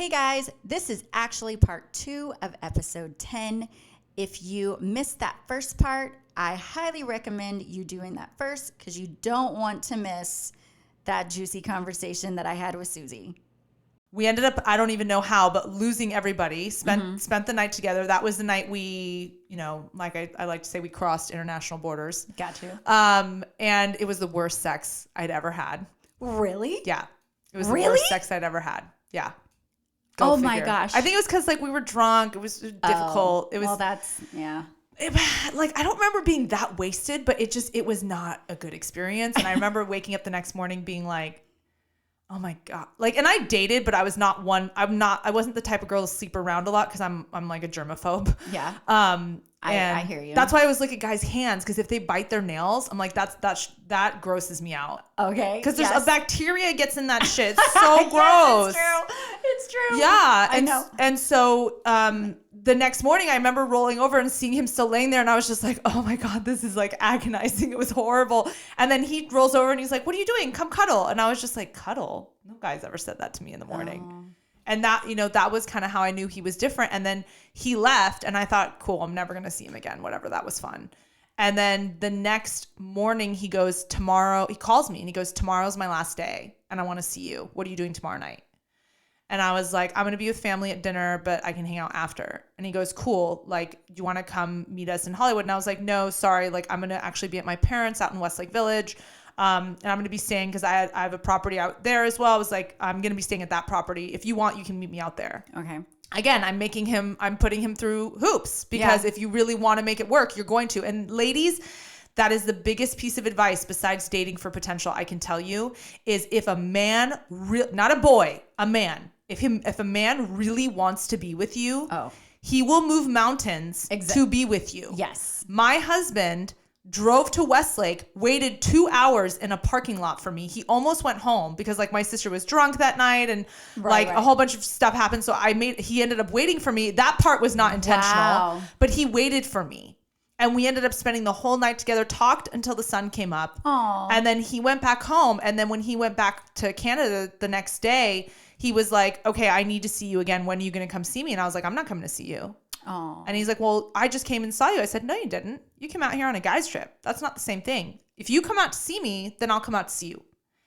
Hey guys, this is actually part 2 of episode 10. If you missed that first part, I highly recommend you doing that first because you don't want to miss that juicy conversation that I had with Suzi. We ended up, I don't even know how, but losing everybody, spent the night together. That was the night we, like I like to say, we crossed international borders. Got to. And it was the worst sex I'd ever had. Really? Yeah. It was the worst sex I'd ever had. Yeah. Go figure. My gosh. I think it was because we were drunk. It was difficult. It was. Well, that's, yeah. I don't remember being that wasted, but it was not a good experience. And I remember waking up the next morning being like, oh my God. And I dated, but I wasn't the type of girl to sleep around a lot because I'm like a germaphobe. Yeah. I hear you. That's why I always look at guys' hands because if they bite their nails, I'm like, that grosses me out. Okay. Because there's a bacteria gets in that shit. It's so gross. It's true. Yeah. I know. And so the next morning I remember rolling over and seeing him still laying there and I was just like, oh my God, this is agonizing. It was horrible. And then he rolls over and he's like, what are you doing? Come cuddle. And I was just like, cuddle? No guy's ever said that to me in the morning. Oh. And that, that was kind of how I knew he was different. And then he left and I thought, cool, I'm never going to see him again. Whatever. That was fun. And then the next morning he calls me and he goes, tomorrow's my last day and I want to see you. What are you doing tomorrow night? And I was like, I'm going to be with family at dinner, but I can hang out after. And he goes, cool. Do you want to come meet us in Hollywood? And I was like, no, sorry. I'm going to actually be at my parents' out in Westlake Village. And I'm going to be staying because I have a property out there as well. I was like, I'm going to be staying at that property. If you want, you can meet me out there. Okay. Again, I'm putting him through hoops because if you really want to make it work, you're going to. And ladies, that is the biggest piece of advice besides dating for potential I can tell you is if a man, not a boy, a man, if a man really wants to be with you, he will move mountains to be with you. Yes. My husband drove to Westlake, waited 2 hours in a parking lot for me. He almost went home because my sister was drunk that night and a whole bunch of stuff happened. So he ended up waiting for me. That part was not intentional, but he waited for me. And we ended up spending the whole night together, talked until the sun came up. Aww. And then he went back home. And then when he went back to Canada the next day, he was like, okay, I need to see you again. When are you going to come see me? And I was like, I'm not coming to see you. Aww. And he's like, well, I just came and saw you. I said, no, you didn't. You came out here on a guy's trip. That's not the same thing. If you come out to see me, then I'll come out to see you.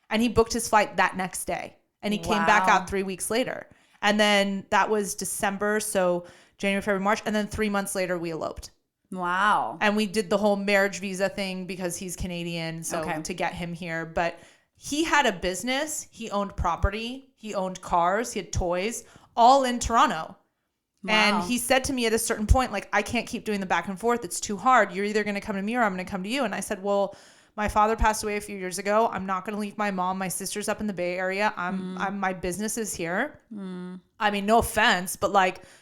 And he booked his flight that next day. And he came back out 3 weeks later. And then that was December. So January, February, March. And then 3 months later, we eloped. Wow. And we did the whole marriage visa thing because he's Canadian. So to get him here. But he had a business. He owned property. He owned cars. He had toys, all in Toronto. Wow. And he said to me at a certain point, I can't keep doing the back and forth. It's too hard. You're either going to come to me or I'm going to come to you. And I said, well, my father passed away a few years ago. I'm not going to leave my mom. My sister's up in the Bay Area. My business is here. I mean, no offense, but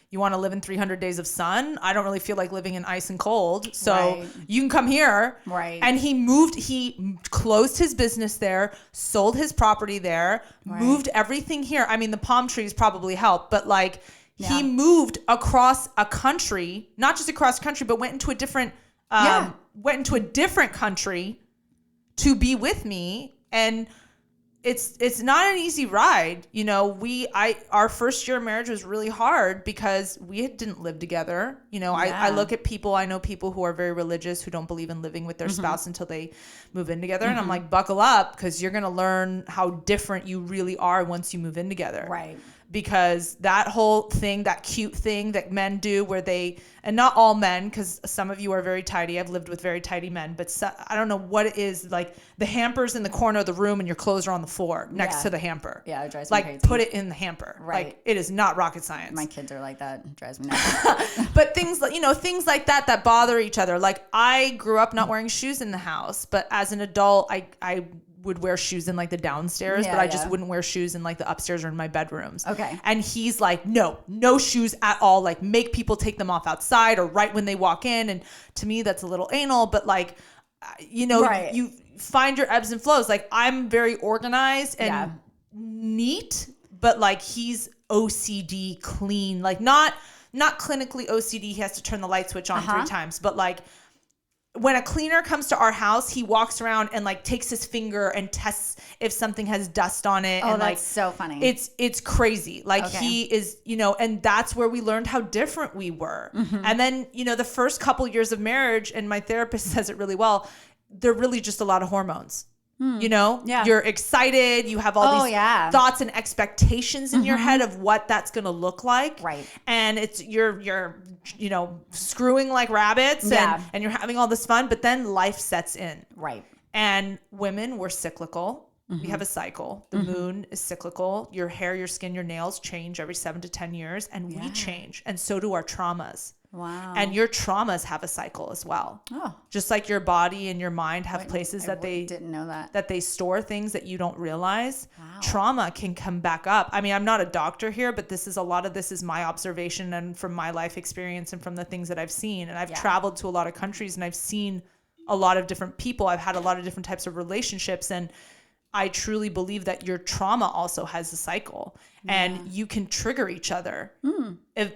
you want to live in 300 days of sun? I don't really feel like living in ice and cold. So you can come here. Right. And he closed his business there, sold his property there, moved everything here. I mean, the palm trees probably helped, but he moved across a country, not just across the country, but went into a different country to be with me. And it's not an easy ride. Our first year of marriage was really hard because we didn't live together. I look at people, I know people who are very religious who don't believe in living with their spouse until they move in together. And I'm like, buckle up because you're going to learn how different you really are once you move in together. Right. Because that whole thing, that cute thing that men do where and not all men, because some of you are very tidy. I've lived with very tidy men, but I don't know what it is. The hamper's in the corner of the room and your clothes are on the floor next to the hamper. Yeah, it drives me crazy. Put it in the hamper. Right. It is not rocket science. My kids are like that. It drives me nuts. But things like that bother each other. I grew up not wearing shoes in the house, but as an adult, I would wear shoes in the downstairs, but I just wouldn't wear shoes in the upstairs or in my bedrooms. Okay. And he's like, no shoes at all. Make people take them off outside or right when they walk in. And to me, that's a little anal, but you find your ebbs and flows. I'm very organized and neat, but he's OCD clean, not clinically OCD. He has to turn the light switch on 3 times, but when a cleaner comes to our house, he walks around and like takes his finger and tests if something has dust on it. Oh, and that's like so funny. It's crazy. Like Okay. he is, and that's where we learned how different we were. And then, the first couple years of marriage, and my therapist says it really well, they're really just a lot of hormones. Yeah. You're excited. You have all these thoughts and expectations in your head of what that's going to look like. Right. And it's, you're screwing like rabbits and you're having all this fun, but then life sets in. Right. And women, we're cyclical. We have a cycle. The moon is cyclical. Your hair, your skin, your nails change every 7 to 10 years, and we change. And so do our traumas. Wow. And your traumas have a cycle as well. Oh. Just like your body and your mind have places that they didn't know that they store things that you don't realize. Wow. Trauma can come back up. I mean, I'm not a doctor here, but a lot of this is my observation and from my life experience and from the things that I've seen. And I've traveled to a lot of countries and I've seen a lot of different people. I've had a lot of different types of relationships, and I truly believe that your trauma also has a cycle, and you can trigger each other,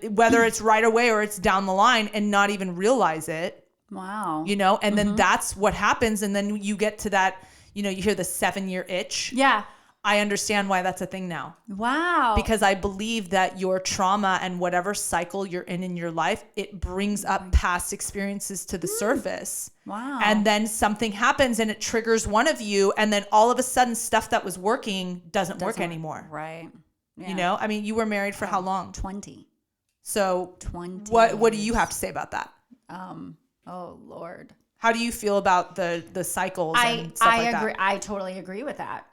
whether it's right away or it's down the line, and not even realize it. Wow. And then that's what happens. And then you get to that, you hear the 7-year itch. Yeah. I understand why that's a thing now. Wow. Because I believe that your trauma and whatever cycle you're in your life, it brings up past experiences to the surface. Wow. And then something happens and it triggers one of you. And then all of a sudden stuff that was working doesn't work anymore. Right. Yeah. I mean, you were married for how long? 20. So 20. What do you have to say about that? Oh Lord. How do you feel about the cycles and stuff like agree. that? I totally agree with that.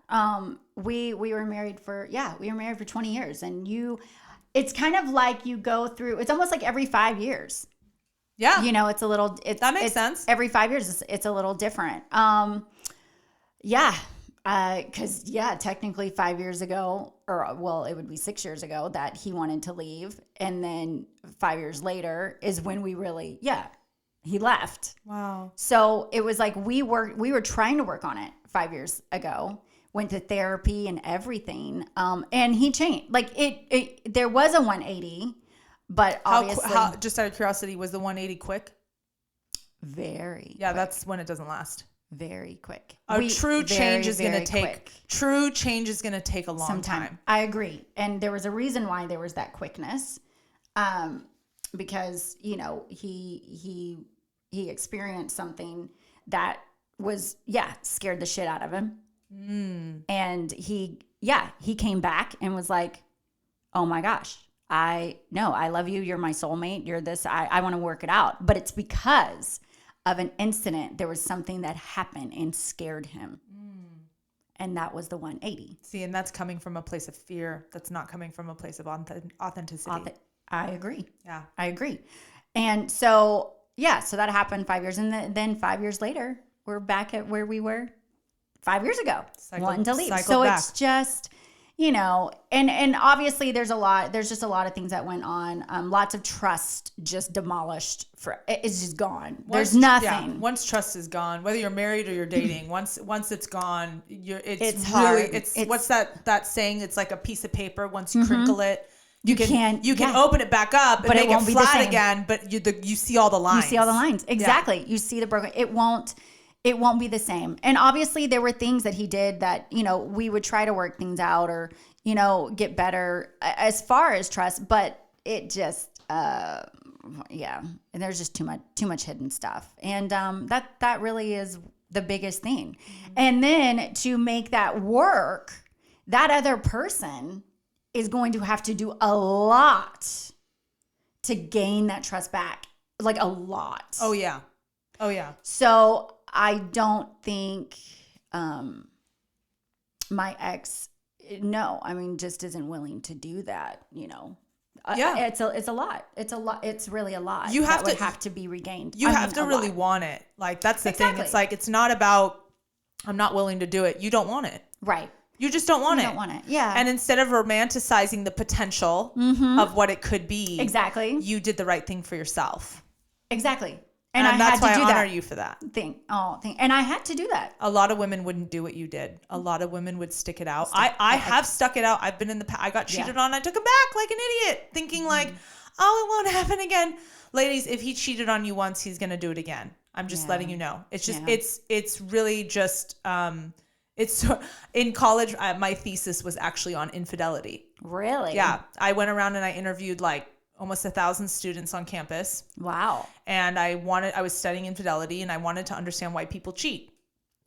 We were married for 20 years, and it's kind of like you go through, it's almost like every 5 years. Yeah. That makes sense. Every 5 years, it's a little different. Because technically 5 years ago, it would be 6 years ago that he wanted to leave. And then 5 years later is when we really, he left. Wow. So it was like we were trying to work on it 5 years ago, went to therapy and everything. And he changed. Like there was a 180, but obviously. How, just out of curiosity, was the 180 quick? Very. Yeah, quick. That's when it doesn't last. Very quick. True change is going to take a long time. I agree. And there was a reason why there was that quickness. Because, he experienced something that was, scared the shit out of him. And he came back and was like, oh my gosh, I love you. You're my soulmate. You're this, I want to work it out. But it's because of an incident. There was something that happened and scared him. And that was the 180. See, and that's coming from a place of fear. That's not coming from a place of authenticity. I agree. Yeah. I agree. And so that happened 5 years. And then 5 years later, we're back at where we were 5 years ago, wanting to leave. So back. It's just, and obviously there's just a lot of things that went on. Lots of trust just demolished. It's just gone. There's nothing. Yeah. Once trust is gone, whether you're married or you're dating, once it's gone, it's hard. What's that saying? It's like a piece of paper. Once you crinkle it, you can open it back up and make it flat again, but you see all the lines. You see all the lines. Exactly. Yeah. You see the broken. It won't be the same. And obviously there were things that he did that, we would try to work things out or, get better as far as trust, but it just, and there's just too much hidden stuff. And that really is the biggest thing. Mm-hmm. And then to make that work, that other person is going to have to do a lot to gain that trust back. Like a lot. Oh yeah. So I don't think my ex, just isn't willing to do that, It's a lot. It's really a lot. You have to be regained. You have to really want it. Like that's the thing. It's like, it's not about, I'm not willing to do it. You don't want it. Right. You just don't want it. You don't want it. Yeah. And instead of romanticizing the potential of what it could be. Exactly. You did the right thing for yourself. Exactly. And I that's had to why do I honor that. You for that. And I had to do that. A lot of women wouldn't do what you did. A lot of women would stick it out. I have stuck it out. I've been in the past. I got cheated on. I took him back like an idiot, thinking like, oh, it won't happen again. Ladies, if he cheated on you once, he's going to do it again. I'm just Yeah. letting you know. It's just, Yeah. it's really just, it's in college. My thesis was actually on infidelity. Really? Yeah. I went around and I interviewed like almost 1,000 students on campus. Wow. And I was studying infidelity, and I wanted to understand why people cheat.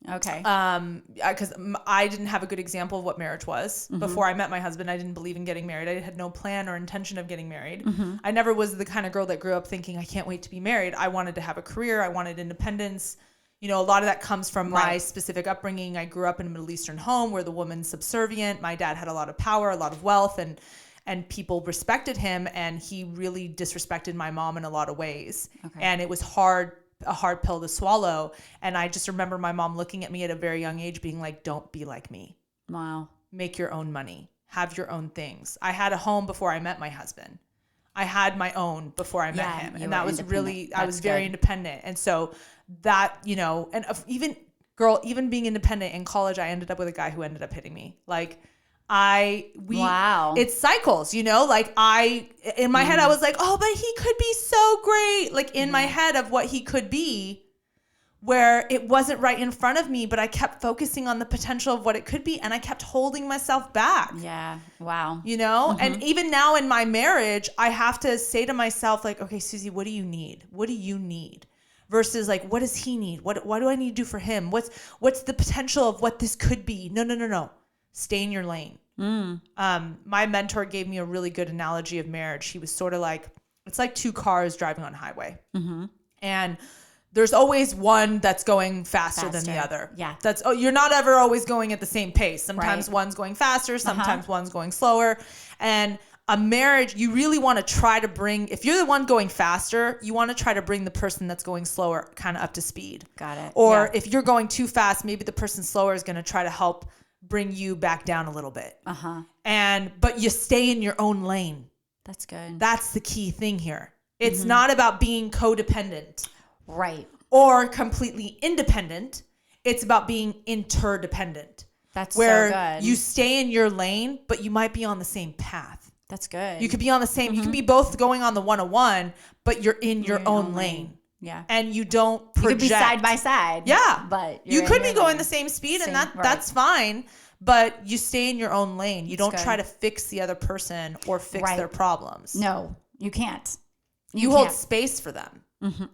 Okay. Because I didn't have a good example of what marriage was. Before I met my husband, I didn't believe in getting married. I had no plan or intention of getting married. I never was the kind of girl that grew up thinking, I can't wait to be married. I wanted to have a career. I wanted independence. You know, a lot of that comes from my specific upbringing. I grew up in a Middle Eastern home where the woman's subservient. My dad had a lot of power, a lot of wealth, and people respected him, and he really disrespected my mom in a lot of ways. Okay. And it was a hard pill to swallow. And I just remember my mom looking at me at a very young age being like, don't be like me. Wow. Make your own money. Have your own things. I had a home before I met my husband. I had my own before I met him. And that was really, I was very independent. And so that, you know, and even being independent in college, I ended up with a guy who ended up hitting me. Like, wow. It's cycles, you know, like in my head, I was like, oh, but he could be so great. Like in my head of what he could be, where it wasn't right in front of me, but I kept focusing on the potential of what it could be. And I kept holding myself back. Yeah. Wow. You know, and even now in my marriage, I have to say to myself, like, okay, Suzi, what do you need? What do you need? Versus like, what does he need? What do I need to do for him? What's the potential of what this could be? No. Stay in your lane. My mentor gave me a really good analogy of marriage. He was sort of like, it's like two cars driving on a highway. And there's always one that's going faster than the other. Yeah. You're not ever always going at the same pace. Sometimes one's going faster, sometimes one's going slower. And a marriage, you really want to try to bring, if you're the one going faster, you want to try to bring the person that's going slower kind of up to speed. Got it. Or if you're going too fast, maybe the person slower is going to try to help bring you back down a little bit. But you stay in your own lane. That's good. That's the key thing here. It's not about being codependent. Right. Or completely independent. It's about being interdependent. That's where so good. You stay in your lane, but you might be on the same path. That's good. You could be on the same, you can be both going on the 101, but you're in your own lane. Yeah. And you don't project. You could be side by side. Yeah. But you could be going the same speed and that's fine. But you stay in your own lane. You don't try to fix the other person or fix their problems. No, you can't. You hold space for them.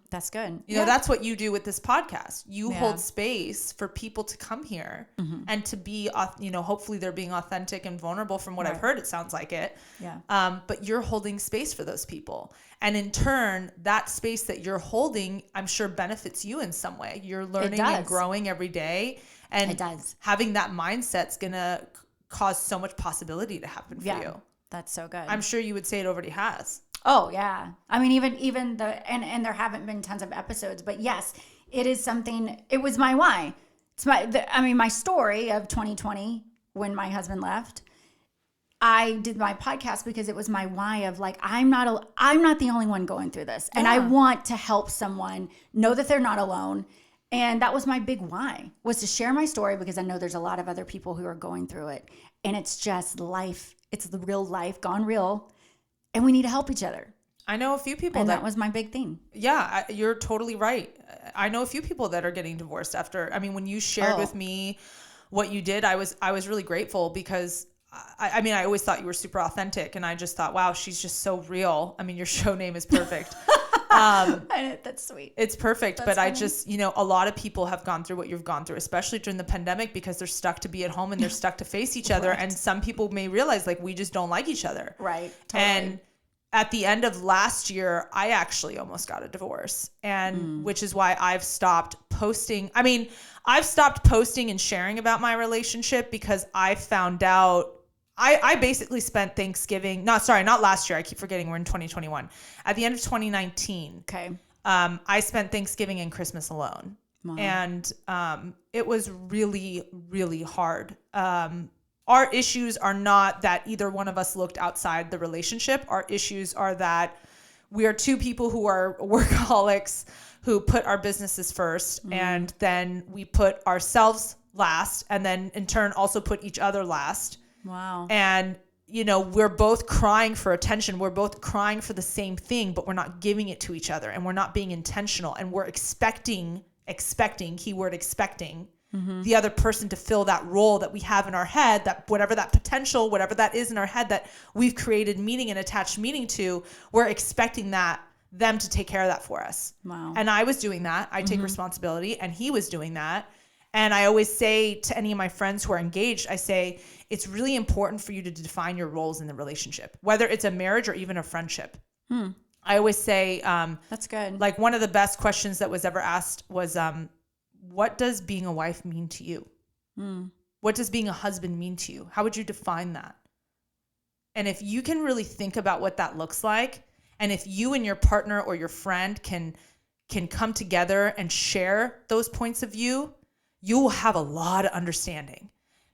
That's good. You know, that's what you do with this podcast. You hold space for people to come here and to be, you know, hopefully they're being authentic and vulnerable from what I've heard. It sounds like it. Yeah. But you're holding space for those people. And in turn, that space that you're holding, I'm sure benefits you in some way. You're learning and growing every day. And it does. Having that mindset's going to cause so much possibility to happen for you. That's so good. I'm sure you would say it already has. Oh yeah. I mean, even and there haven't been tons of episodes, but yes, it is something, it was my why. It's my story of 2020 when my husband left. I did my podcast because it was my why of like, I'm not the only one going through this. And I want to help someone know that they're not alone. And that was my big why, was to share my story because I know there's a lot of other people who are going through it. And it's just life. It's the real life gone real. And we need to help each other. I know a few people that was my big thing. Yeah, you're totally right. I know a few people that are getting divorced after. I mean, when you shared with me what you did, I was really grateful because I mean, I always thought you were super authentic, and I just thought, wow, she's just so real. I mean, your show name is perfect. That's sweet. It's perfect. But funny. I just, you know, a lot of people have gone through what you've gone through, especially during the pandemic, because they're stuck to be at home and they're stuck to face each other. And some people may realize like we just don't like each other. Right. Totally. And at the end of last year, I actually almost got a divorce, and which is why I've stopped posting. I mean, I've stopped posting and sharing about my relationship because I found out I basically spent Thanksgiving, not last year. I keep forgetting we're in 2021. At the end of 2019, I spent Thanksgiving and Christmas alone. Wow. And it was really, really hard. Our issues are not that either one of us looked outside the relationship. Our issues are that we are two people who are workaholics who put our businesses first, and then we put ourselves last, and then in turn also put each other last. Wow. And we're both crying for attention. We're both crying for the same thing, but we're not giving it to each other, and we're not being intentional, and we're expecting, keyword expecting, the other person to fill that role that we have in our head, that whatever that potential, whatever that is in our head that we've created meaning and attached meaning to, we're expecting them to take care of that for us. Wow. And I was doing that. I take responsibility, and he was doing that. And I always say to any of my friends who are engaged, I say, it's really important for you to define your roles in the relationship, whether it's a marriage or even a friendship. I always say, that's good. Like, one of the best questions that was ever asked was, what does being a wife mean to you? What does being a husband mean to you? How would you define that? And if you can really think about what that looks like, and if you and your partner or your friend can come together and share those points of view, you will have a lot of understanding.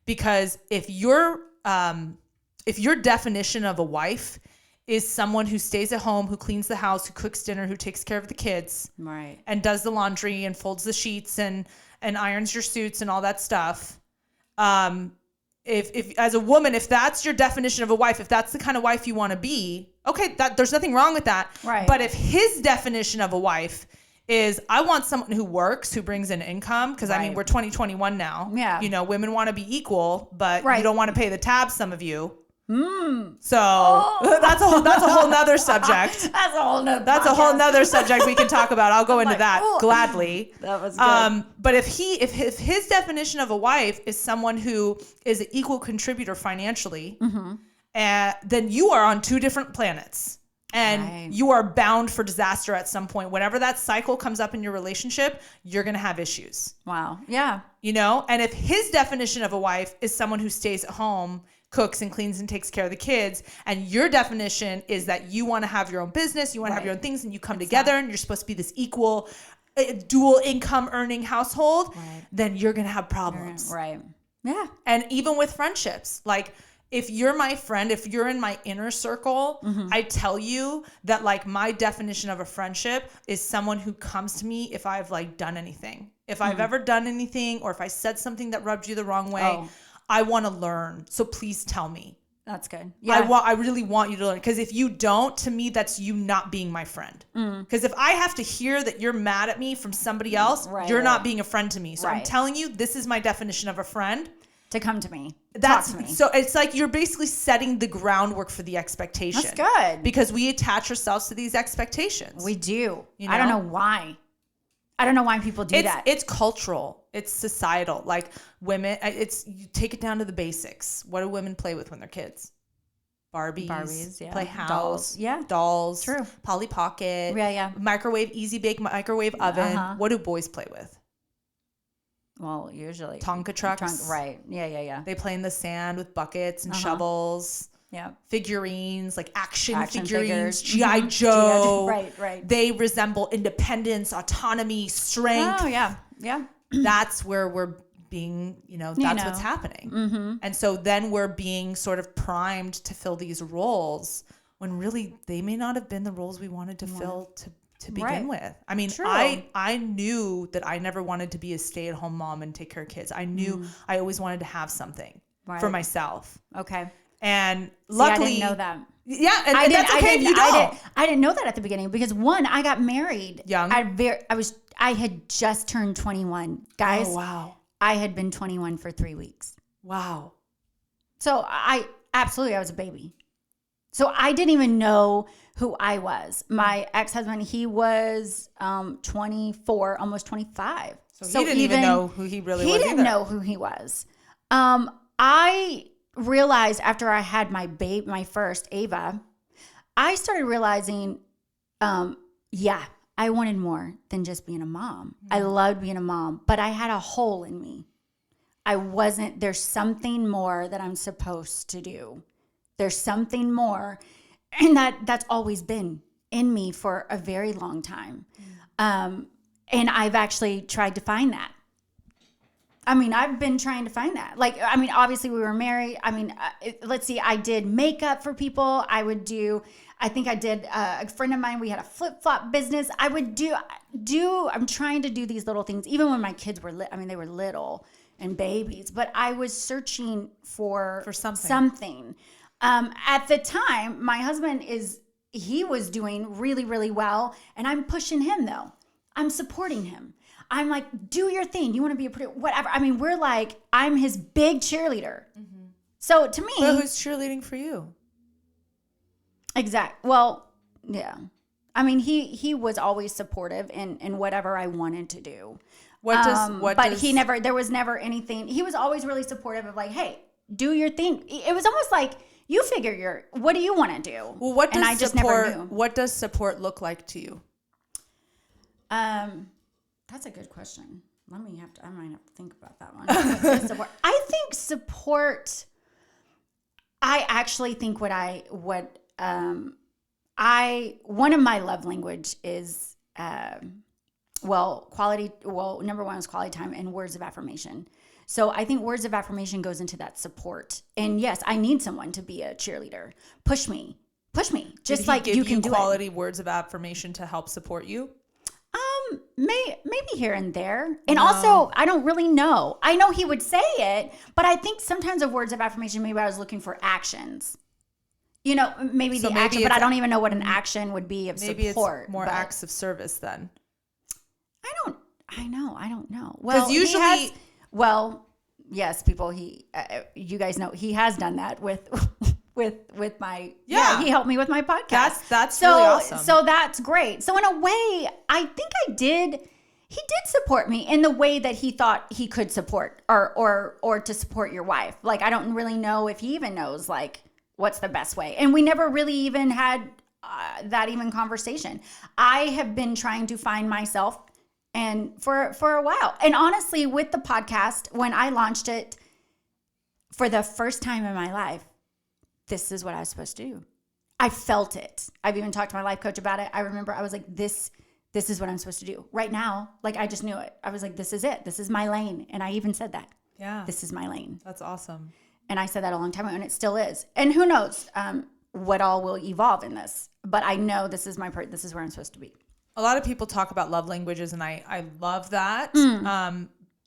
Because if your definition of a wife is someone who stays at home, who cleans the house, who cooks dinner, who takes care of the kids, right, and does the laundry and folds the sheets and irons your suits and all that stuff, if as a woman, if that's your definition of a wife, if that's the kind of wife you want to be, okay, there's nothing wrong with that. Right. But if his definition of a wife is, I want someone who works, who brings in income, because I mean, we're 2021 now. Yeah. Women want to be equal, but you don't want to pay the tabs, some of you. So that's a whole nother subject. That's a whole nother subject we can talk about. I'll go into that gladly. That was good. But if his definition of a wife is someone who is an equal contributor financially, then you are on two different planets. And you are bound for disaster at some point. Whenever that cycle comes up in your relationship, you're going to have issues. Wow. Yeah. And if his definition of a wife is someone who stays at home, cooks and cleans and takes care of the kids, and your definition is that you want to have your own business, you want to have your own things, and you come together and you're supposed to be this equal, dual income earning household, then you're going to have problems. Right. Yeah. And even with friendships, like, if you're my friend, if you're in my inner circle, I tell you that, like, my definition of a friendship is someone who comes to me if I've, like, done anything. If I've ever done anything, or if I said something that rubbed you the wrong way, I want to learn. So please tell me. That's good. Yeah. I really want you to learn. Because if you don't, to me, that's you not being my friend. Because if I have to hear that you're mad at me from somebody else, you're not being a friend to me. So I'm telling you, this is my definition of a friend. To come to me. Talk to me. So it's like you're basically setting the groundwork for the expectation. That's good. Because we attach ourselves to these expectations. We do. I don't know why. I don't know why people do that. It's cultural. It's societal. Like, women, you take it down to the basics. What do women play with when they're kids? Barbies, yeah. Play house, Dolls. Yeah. Dolls, True. Polly Pocket, Yeah. Microwave, easy bake microwave oven. What do boys play with? Well, usually Tonka trucks. Right. Yeah. They play in the sand with buckets and shovels. Yeah. Figurines, like action figures. figurines, G.I. Joe. Right. They resemble independence, autonomy, strength. Oh, yeah. That's where we're being, that's what's happening. And so then we're being sort of primed to fill these roles when really they may not have been the roles we wanted to fill to begin with. I mean, True. I knew that I never wanted to be a stay-at-home mom and take care of kids. I knew I always wanted to have something for myself. Okay. And luckily, I didn't know that. Yeah, and that's okay if you don't. I didn't know that at the beginning because, one, I got married young. I had just turned 21, guys. Oh, wow. I had been 21 for 3 weeks. Wow. So I was a baby. So I didn't even know who I was. My ex-husband, he was 24, almost 25. So he didn't even know who he really was. He didn't know who he was. I realized after I had my first Ava, I started realizing, I wanted more than just being a mom. I loved being a mom, but I had a hole in me. There's something more that I'm supposed to do. There's something more. And that's always been in me for a very long time. And I've actually tried to find that. I mean, I've been trying to find that. Like, I mean, obviously we were married. I mean, let's see, I did makeup for people. I think I did, a friend of mine, we had a flip-flop business. I'm trying to do these little things, even when my kids were, they were little and babies, but I was searching for something. At the time, my husband he was doing really, really well. And I'm pushing him though. I'm supporting him. I'm like, do your thing. You want to be a producer, whatever. I mean, we're like, I'm his big cheerleader. Mm-hmm. So to me. But who's cheerleading for you? Well, yeah. I mean, he was always supportive in whatever I wanted to do. There was never anything. He was always really supportive of like, hey, do your thing. It was almost like, you figure what do you want to do? Well, what does support look like to you? That's a good question. I might have to think about that one. I think support. I actually think one of my love language is quality. Well, number one is quality time and words of affirmation. So I think words of affirmation goes into that support. And yes, I need someone to be a cheerleader. Push me. Just like you can do quality words of affirmation to help support you. Maybe here and there. And also, I don't really know. I know he would say it, but I think sometimes of words of affirmation, maybe I was looking for actions. Maybe action, but I don't even know what an action would be of maybe support. It's more acts of service then. I don't know. Well, usually, yes, people, you guys know he has done that with my, he helped me with my podcast. That's really awesome. So that's great. So in a way, I think he did support me in the way that he thought he could support or to support your wife. Like, I don't really know if he even knows like what's the best way. And we never really even had that even conversation. I have been trying to find myself and for a while. And honestly, with the podcast, when I launched it for the first time in my life, this is what I was supposed to do. I felt it. I've even talked to my life coach about it. I remember I was like, this is what I'm supposed to do right now. Like, I just knew it. I was like, this is it. This is my lane. And I even said that. Yeah. This is my lane. That's awesome. And I said that a long time ago, and it still is. And who knows what all will evolve in this. But I know this is this is where I'm supposed to be. A lot of people talk about love languages, and I love that.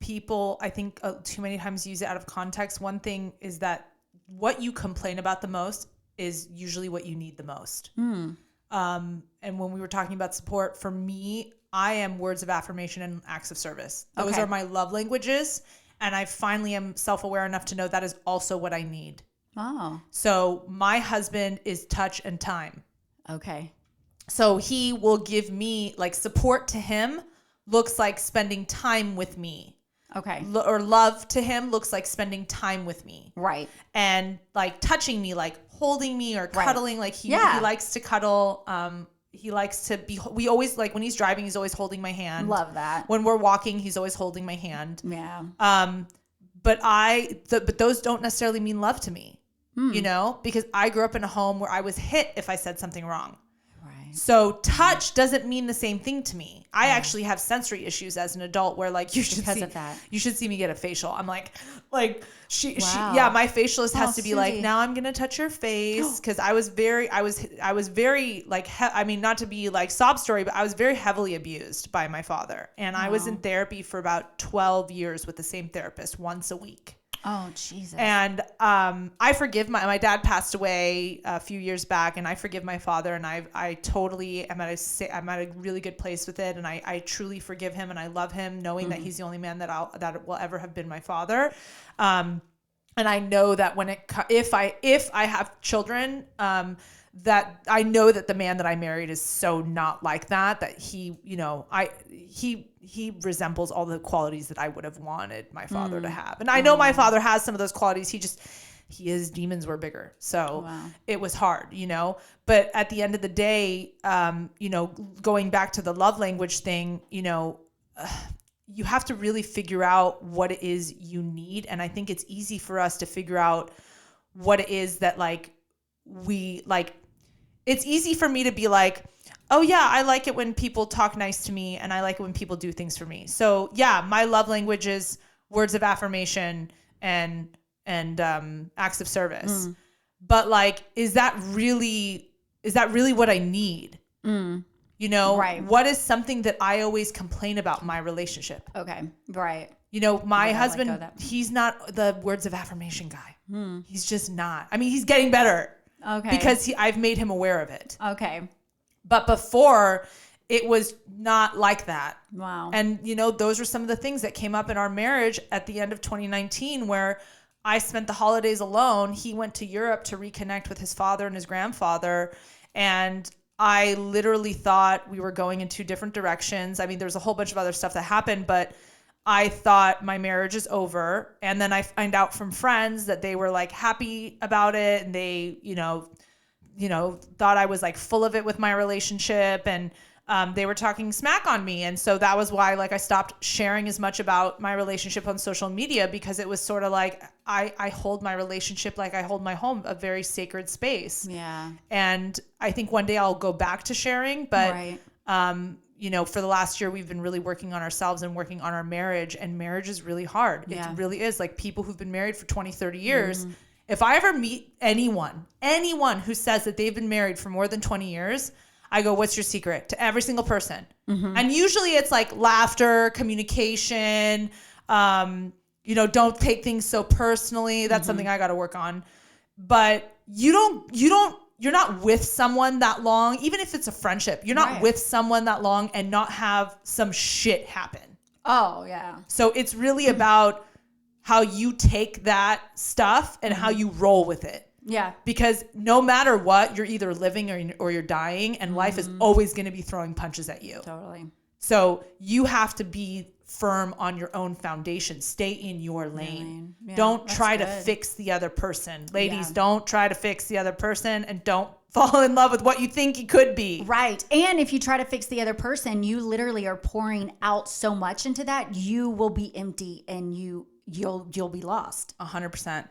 People, I think, too many times use it out of context. One thing is that what you complain about the most is usually what you need the most. And when we were talking about support, for me, I am words of affirmation and acts of service. Those are my love languages. And I finally am self-aware enough to know that is also what I need. Oh. So my husband is touch and time. Okay. So he will give me, like, support to him looks like spending time with me. Okay. Or love to him looks like spending time with me. Right. And like touching me, like holding me or cuddling. Like he likes to cuddle. He likes to be, we always, like, when he's driving, he's always holding my hand. Love that. When we're walking, he's always holding my hand. Yeah. But those don't necessarily mean love to me, because I grew up in a home where I was hit if I said something wrong. So touch doesn't mean the same thing to me. I actually have sensory issues as an adult where, like, you should see me get a facial. I'm like my facialist has to be Suzi. Like, now I'm going to touch your face. Cause I was very like, not to be like sob story, but I was very heavily abused by my father. And I was in therapy for about 12 years with the same therapist once a week. Oh, Jesus. And I forgive my dad passed away a few years back, and I forgive my father, and I totally am at a really good place with it, and I truly forgive him, and I love him, knowing that he's the only man that will ever have been my father. And I know that if I have children, that I know that the man that I married is so not like that he resembles all the qualities that I would have wanted my father to have. And I know my father has some of those qualities. His demons were bigger. So it was hard, but at the end of the day, going back to the love language thing, you have to really figure out what it is you need. And I think it's easy for us to figure out what it is that, like, we like. It's easy for me to be like, oh yeah, I like it when people talk nice to me, and I like it when people do things for me. So yeah, my love language is words of affirmation and acts of service. But, like, is that really what I need? Right. What is something that I always complain about in my relationship? Okay. Right. My husband, he's not the words of affirmation guy. He's just not. I mean, he's getting better. Okay. Because I've made him aware of it. Okay. But before, it was not like that. Wow. And, those were some of the things that came up in our marriage at the end of 2019, where I spent the holidays alone. He went to Europe to reconnect with his father and his grandfather. And I literally thought we were going in two different directions. I mean, there's a whole bunch of other stuff that happened, but I thought my marriage is over. And then I find out from friends that they were like happy about it. And they, thought I was like full of it with my relationship. And they were talking smack on me. And so that was why I stopped sharing as much about my relationship on social media, because it was sort of like I hold my relationship like I hold my home, a very sacred space. Yeah. And I think one day I'll go back to sharing. But, Right. For the last year, we've been really working on ourselves and working on our marriage. And marriage is really hard. Yeah. It really is. Like people who've been married for 20, 30 years. If I ever meet anyone who says that they've been married for more than 20 years, I go, what's your secret? To every single person. And usually it's like laughter, communication, don't take things so personally. That's something I got to work on. But you're not with someone that long, even if it's a friendship, you're not with someone that long and not have some shit happen. Oh, yeah. So it's really about how you take that stuff and how you roll with it. Yeah. Because no matter what, you're either living or you're dying, and life is always going to be throwing punches at you. Totally. So you have to be firm on your own foundation. Stay in your lane. Yeah, don't try to good. fix the other person. Ladies, don't try to fix the other person, and don't fall in love with what you think you could be. Right. And if you try to fix the other person, you literally are pouring out so much into that, you will be empty and you'll be lost. 100%.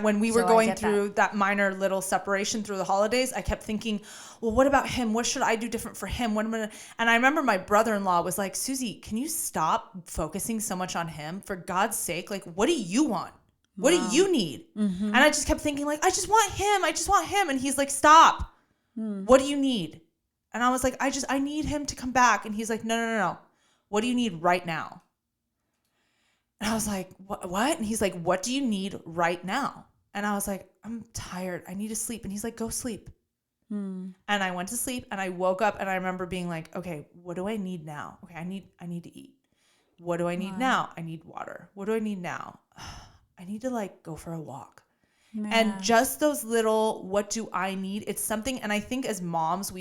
When we were going through that minor little separation through the holidays, I kept thinking, well, what about him? What should I do different for him? And I remember my brother-in-law was like, Susie, can you stop focusing so much on him? For God's sake, what do you want? What do you need? And I just kept thinking I just want him. I just want him. And he's like, stop. What do you need? And I was like, I need him to come back. And he's like, no. What do you need right now? And I was like, what? And he's like, what do you need right now? And I was like, I'm tired. I need to sleep. And he's like, go sleep. And I went to sleep and I woke up and I remember being like, okay, what do I need now? Okay, I need to eat. What do I need now? I need water. What do I need now? I need to go for a walk. And just those little, what do I need? It's something. And I think as moms,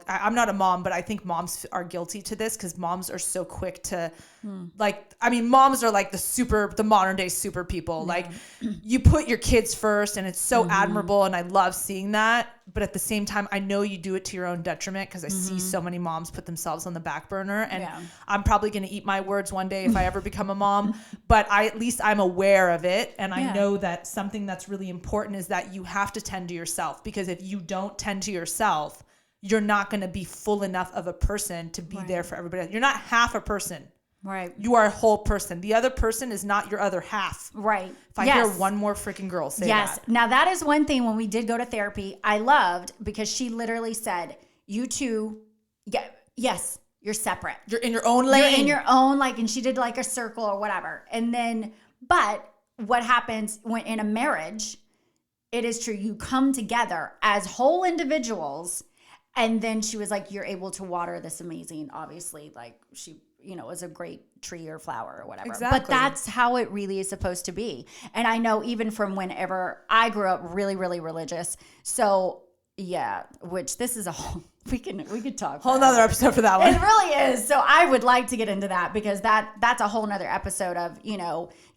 I'm not a mom, but I think moms are guilty to this because moms are so quick to moms are the modern day super people. You put your kids first and it's so admirable. And I love seeing that. But at the same time, I know you do it to your own detriment because I see so many moms put themselves on the back burner. And I'm probably going to eat my words one day if I ever become a mom. But at least I'm aware of it. And I know that something that's really important is that you have to tend to yourself. Because if you don't tend to yourself, you're not going to be full enough of a person to be there for everybody else. You're not half a person. Right. You are a whole person. The other person is not your other half. Right. If I hear one more freaking girl say that. Yes. Now that is one thing when we did go to therapy, I loved because she literally said, you two, yes, you're separate. You're in your own lane. You're in your own, and she did a circle or whatever. And then, but what happens when in a marriage, it is true. You come together as whole individuals. And then she was like, you're able to water this amazing, obviously, she was a great tree or flower or whatever. Exactly. But that's how it really is supposed to be. And I know even from whenever I grew up really, really religious. So yeah, which this is a whole, we could talk. Whole nother episode for that one. It really is. So I would like to get into that because that's a whole nother episode of, you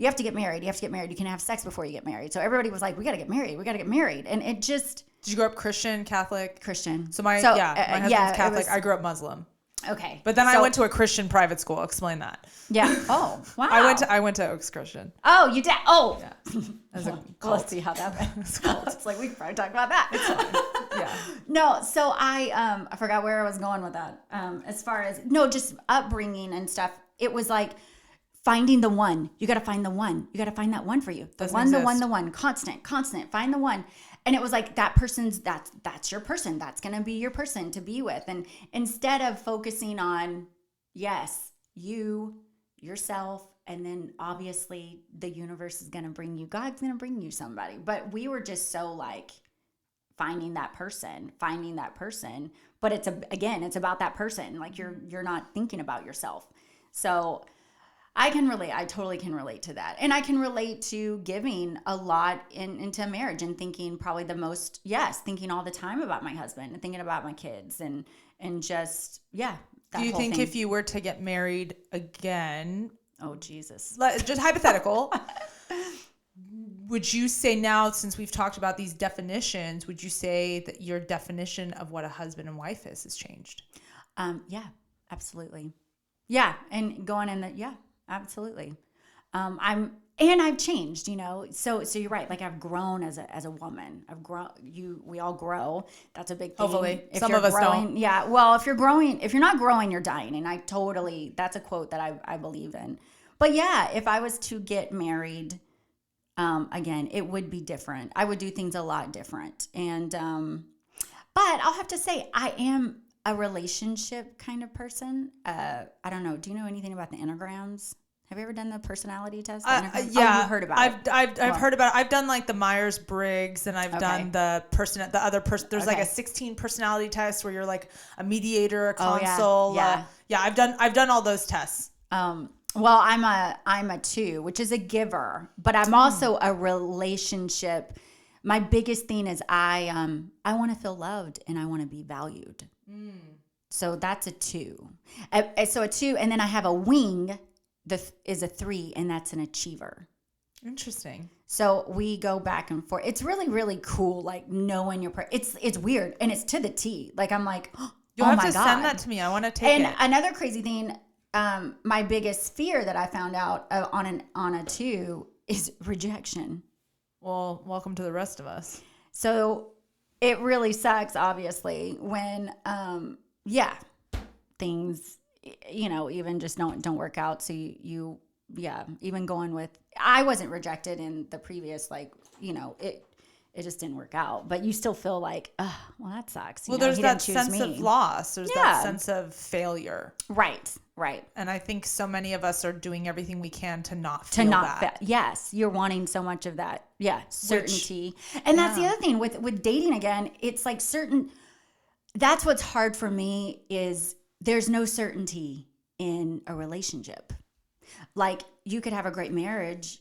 have to get married. You have to get married. You can have sex before you get married. So everybody was like, we got to get married. We got to get married. And it just. Did you grow up Christian, Catholic? Christian. So my husband's Catholic. I grew up Muslim. Okay. But then I went to a Christian private school. Explain that. Yeah. Oh, wow. I went to Oaks Christian. Oh, you did? Oh. Yeah. As a cult. Let's see how that went. It's we can probably talk about that. It's fine. Yeah. No, so I forgot where I was going with that. As far as just upbringing and stuff, it was finding the one. You got to find the one. You got to find that one for you. The one. Constant. Find the one. And it was that person's, that's your person. That's going to be your person to be with. And instead of focusing on, yes, you, yourself, and then obviously the universe is going to bring you, God's going to bring you somebody. But we were just so like finding that person. But it's about that person. Like you're not thinking about yourself. So I totally can relate to that. And I can relate to giving a lot into marriage and thinking probably thinking all the time about my husband and thinking about my kids and just, that Do you whole think thing. if you were to get married again, Oh, Jesus. just hypothetical, would you say now, since we've talked about these definitions, would you say that your definition of what a husband and wife is has changed? Yeah, absolutely. Yeah. And going in absolutely. I've changed, so you're right. Like I've grown as a woman. We all grow. That's a big thing. Hopefully. If Some you're of us growing, don't. Yeah. Well, if you're not growing, you're dying. And that's a quote that I believe in. But yeah, if I was to get married, again, it would be different. I would do things a lot different. And, but I'll have to say I am a relationship kind of person. I don't know. Do you know anything about the Enneagrams? Have you ever done the personality test? Yeah, you've heard about it. I've heard about it. I've done like the Myers-Briggs, and I've done the other person. There's like a 16 personality test where you're like a mediator, a console. Yeah. I've done all those tests. Well, I'm a 2, which is a giver, but I'm also a relationship. My biggest thing is I want to feel loved and I want to be valued. So that's a 2. So a 2, and then I have a wing. Is a 3, and that's an achiever. Interesting. So we go back and forth. It's really, really cool. Like knowing it's weird, and it's to the T. Like I'm like, You'll have to send that to me. I want to take it. And another crazy thing, my biggest fear that I found out on a 2 is rejection. Well, welcome to the rest of us. So it really sucks, obviously, when things, even just don't work out. So you even going with, I wasn't rejected in the previous, it just didn't work out, but you still feel like, oh, well, that sucks. There's that sense of loss. There's that sense of failure. Right. And I think so many of us are doing everything we can to not feel that. Yes. You're wanting so much of that. Yeah. Certainty. And that's the other thing with dating again. It's like that's what's hard for me is there's no certainty in a relationship. Like you could have a great marriage.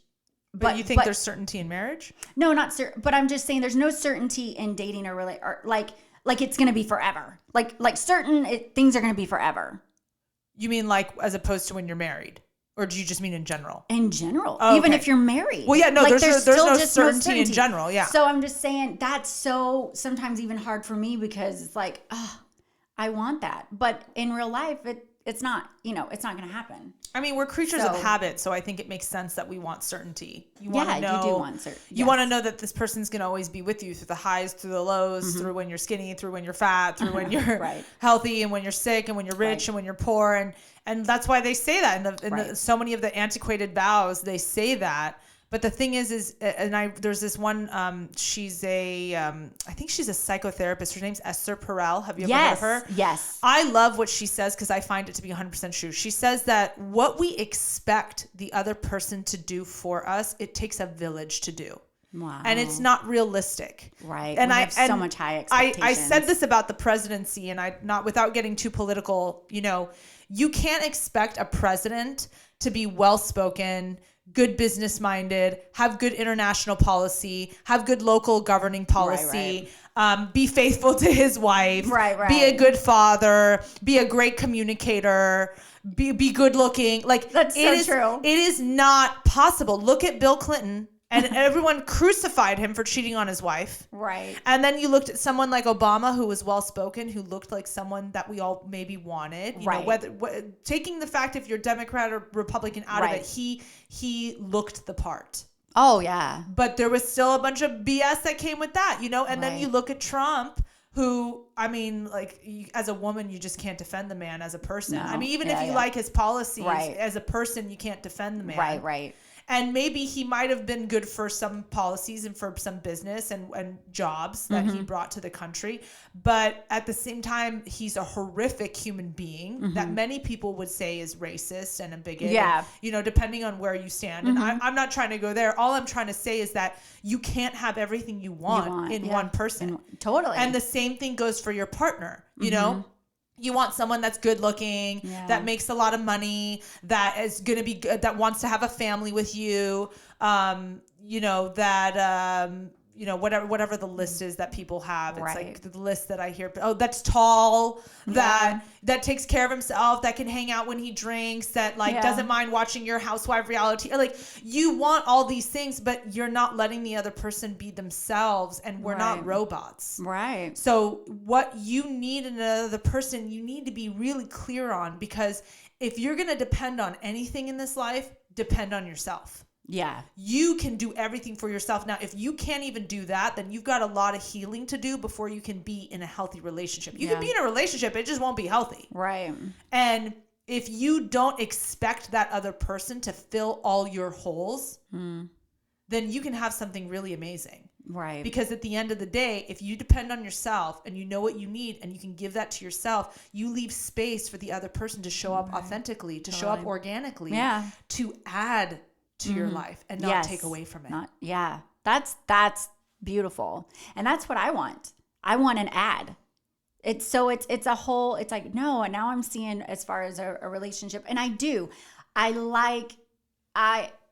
But you think there's certainty in marriage? No, not certain. But I'm just saying there's no certainty in dating or like it's going to be forever. Like certain things are going to be forever. You mean like as opposed to when you're married? Or do you just mean in general? In general. Oh, even if you're married. Well, yeah, no, there's no certainty in general. Yeah. So I'm just saying that's so sometimes even hard for me because it's like, oh, I want that. But in real life, it's not, it's not going to happen. I mean, we're creatures of habit, so I think it makes sense that we want certainty. You want to know, you do want certainty. You want to know that this person's going to always be with you through the highs, through the lows, through when you're skinny, through when you're fat, through when you're healthy, and when you're sick, and when you're rich, and when you're poor, and that's why they say that in so many of the antiquated vows. They say that. But the thing is there's this one, she's I think she's a psychotherapist. Her name's Esther Perel. Have you ever heard of her? Yes. I love what she says because I find it to be 100% true. She says that what we expect the other person to do for us, it takes a village to do. Wow. And it's not realistic. Right. And I have so much high expectations. I said this about the presidency, and not without getting too political, you can't expect a president to be well-spoken, good business minded, have good international policy, have good local governing policy, be faithful to his wife, be a good father, be a great communicator, be good looking. Like that's so true. It is not possible. Look at Bill Clinton. And everyone crucified him for cheating on his wife. Right. And then you looked at someone like Obama, who was well-spoken, who looked like someone that we all maybe wanted. You know, taking the fact if you're Democrat or Republican out of it, he looked the part. Oh, yeah. But there was still a bunch of BS that came with that, And then you look at Trump, who, I mean, like, as a woman, you just can't defend the man as a person. No. I mean, even if you like his policies, as a person, you can't defend the man. Right. And maybe he might have been good for some policies and for some business and jobs that he brought to the country. But at the same time, he's a horrific human being that many people would say is racist and a bigot. Yeah. And, depending on where you stand. And I'm not trying to go there. All I'm trying to say is that you can't have everything you want in one person. Totally. And the same thing goes for your partner, you know? You want someone that's good looking, that makes a lot of money, that is going to be good, that wants to have a family with you, whatever the list is that people have. It's like the list that I hear. Oh, that's tall, that takes care of himself, that can hang out when he drinks, that doesn't mind watching your housewife reality. Like, you want all these things, but you're not letting the other person be themselves, and we're not robots. Right. So what you need in another person, you need to be really clear on, because if you're going to depend on anything in this life, depend on yourself. Yeah. You can do everything for yourself. Now, if you can't even do that, then you've got a lot of healing to do before you can be in a healthy relationship. You can be in a relationship, it just won't be healthy. Right. And if you don't expect that other person to fill all your holes, then you can have something really amazing. Right. Because at the end of the day, if you depend on yourself and you know what you need and you can give that to yourself, you leave space for the other person to show up authentically, to show up organically, to add to your life and not take away from it. That's beautiful. And that's what I want. I want an ad. It's a whole, it's like, no, and now I'm seeing as far as a relationship. And I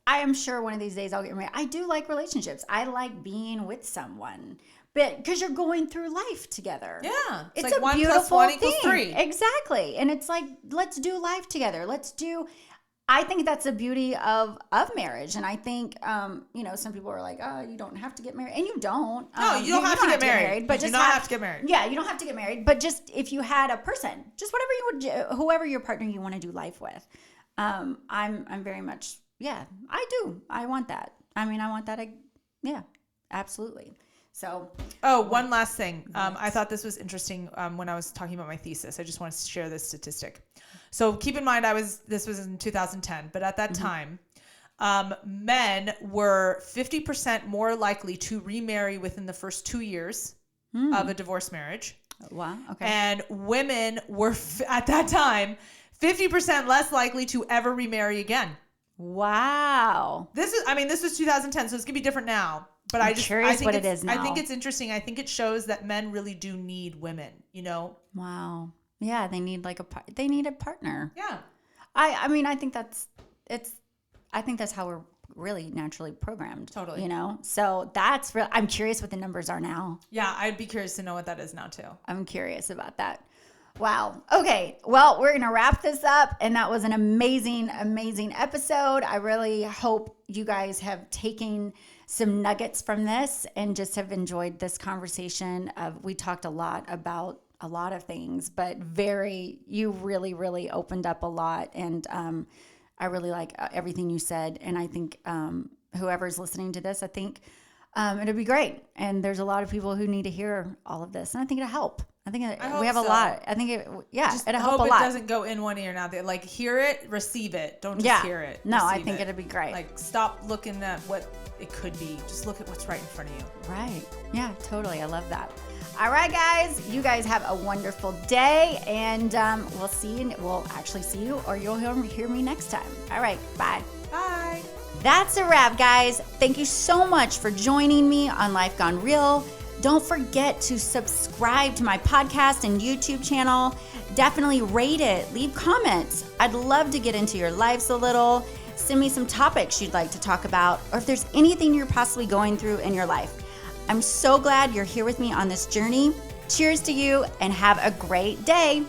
am sure one of these days I'll get married. I do like relationships. I like being with someone. But because you're going through life together. Yeah. It's like a 1 beautiful + 1 thing. = 3. Exactly. And it's like, let's do life together. I think that's the beauty of marriage. And I think, some people are like, oh, you don't have to get married. And you don't. No, you don't have to get married. But you do not have to get married. Yeah, you don't have to get married. But just if you had a person, just whatever you would do, whoever your partner you want to do life with. I'm very much, I do. I want that. I want that. Absolutely. So. Oh, one last thing. I thought this was interesting when I was talking about my thesis. I just wanted to share this statistic. So keep in mind, this was in 2010, but at that time, men were 50% more likely to remarry within the first 2 years of a divorce marriage. Wow. Okay. And women were, at that time, 50% less likely to ever remarry again. Wow. This was 2010, so it's going to be different now. But I'm curious what it is now. I think it's interesting. I think it shows that men really do need women, Wow. Yeah, they need they need a partner. Yeah. I think that's how we're really naturally programmed. Totally. So that's real. I'm curious what the numbers are now. Yeah, I'd be curious to know what that is now too. I'm curious about that. Wow. Okay. Well, we're going to wrap this up. And that was an amazing, amazing episode. I really hope you guys have taken some nuggets from this and just have enjoyed this conversation. We talked a lot about a lot of things, but you really, really opened up a lot. And I really like everything you said. And I think whoever's listening to this, I think it'll be great. And there's a lot of people who need to hear all of this. And I think it'll help. I think we have a lot. I think it'll help a lot. Hope it doesn't go in one ear and out the other. Like, hear it, receive it. Don't just hear it. No, I think it'll be great. Like, stop looking at what it could be. Just look at what's right in front of you. Right. Yeah, totally. I love that. All right, guys. You guys have a wonderful day, and we'll see you. We'll actually see you, or you'll hear me next time. All right. Bye. Bye. That's a wrap, guys. Thank you so much for joining me on Life Gone Real. Don't forget to subscribe to my podcast and YouTube channel. Definitely rate it. Leave comments. I'd love to get into your lives a little. Send me some topics you'd like to talk about, or if there's anything you're possibly going through in your life. I'm so glad you're here with me on this journey. Cheers to you, and have a great day.